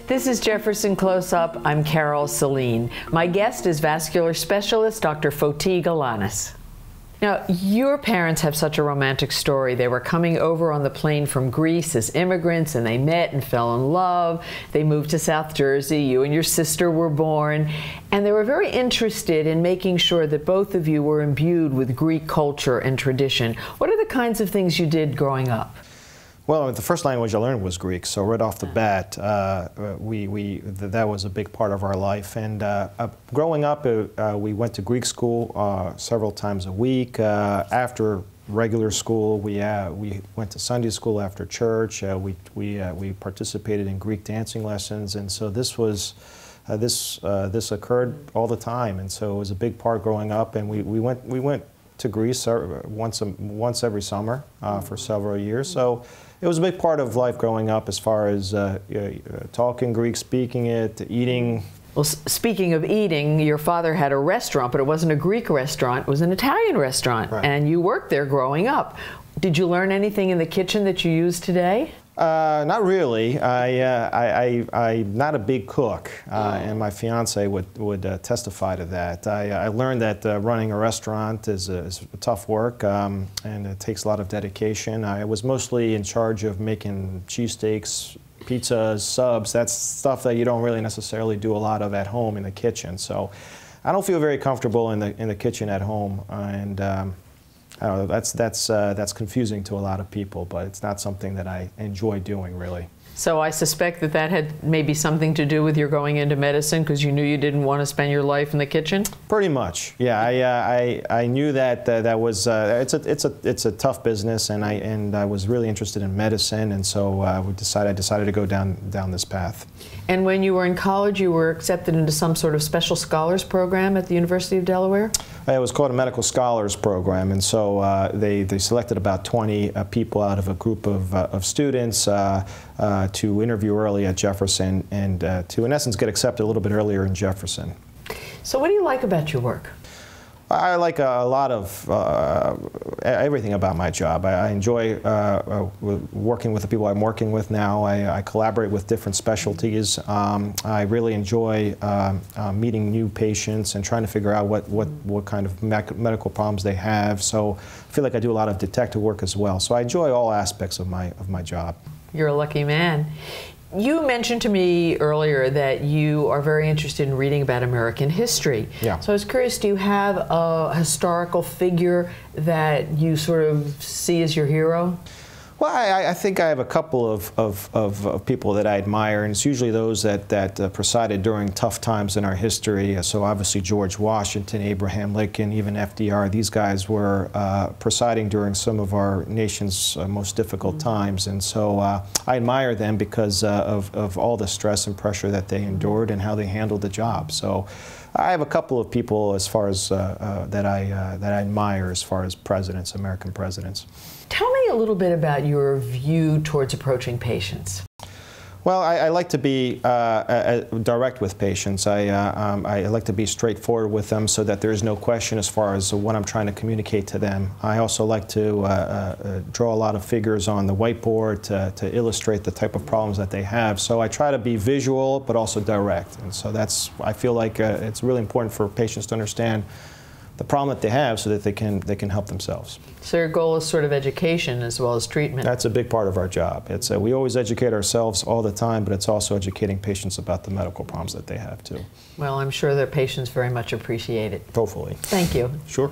This is Jefferson Close-Up. I'm Carol Celine. My guest is vascular specialist Dr. Foti Galanis. Now, your parents have such a romantic story. They were coming over on the plane from Greece as immigrants, and they met and fell in love. They moved to South Jersey. You and your sister were born. And they were very interested in making sure that both of you were imbued with Greek culture and tradition. What are the kinds of things you did growing up? Well, the first language I learned was Greek, so right off the bat, that was a big part of our life. And growing up, we went to Greek school several times a week. After regular school, we went to Sunday school after church. We participated in Greek dancing lessons, and so this occurred all the time. And so it was a big part growing up. And we went to Greece once every summer for several years. So it was a big part of life growing up, as far as talking Greek, speaking it, eating. Well, speaking of eating, your father had a restaurant, but it wasn't a Greek restaurant, it was an Italian restaurant. Right. And you worked there growing up. Did you learn anything in the kitchen that you use today? Not really. I'm not a big cook, and my fiance would testify to that. I learned that running a restaurant is tough work, and it takes a lot of dedication. I was mostly in charge of making cheesesteaks, pizzas, subs. That's stuff that you don't really necessarily do a lot of at home in the kitchen. So I don't feel very comfortable in the kitchen at home, and I don't know, that's confusing to a lot of people, but it's not something that I enjoy doing, really. So I suspect that had maybe something to do with your going into medicine, because you knew you didn't want to spend your life in the kitchen? Pretty much, yeah. I knew that that was it's a tough business, and I was really interested in medicine, and so I decided to go down this path. And when you were in college, you were accepted into some sort of special scholars program at the University of Delaware? It was called a medical scholars program, and so they selected about 20 people out of a group of students to interview early at Jefferson, and to, in essence, get accepted a little bit earlier in Jefferson. So what do you like about your work? I like a lot of everything about my job. I enjoy working with the people I'm working with now. I collaborate with different specialties. I really enjoy meeting new patients and trying to figure out what kind of medical problems they have. So I feel like I do a lot of detective work as well. So I enjoy all aspects of my job. You're a lucky man. You mentioned to me earlier that you are very interested in reading about American history. Yeah. So I was curious, do you have a historical figure that you sort of see as your hero? Well, I think I have a couple of people that I admire, and it's usually those that presided during tough times in our history. So obviously George Washington, Abraham Lincoln, even FDR, these guys were presiding during some of our nation's most difficult times. And so I admire them because of all the stress and pressure that they endured and how they handled the job. So I have a couple of people as far as that I admire as far as presidents, American presidents. Tell me a little bit about your view towards approaching patients. Well, I like to be direct with patients. I like to be straightforward with them so that there is no question as far as what I'm trying to communicate to them. I also like to draw a lot of figures on the whiteboard to illustrate the type of problems that they have. So I try to be visual but also direct. And so I feel like it's really important for patients to understand the problem that they have so that they can help themselves. So your goal is sort of education as well as treatment? That's a big part of our job. We always educate ourselves all the time, but it's also educating patients about the medical problems that they have too. Well, I'm sure their patients very much appreciate it. Hopefully. Thank you. Sure.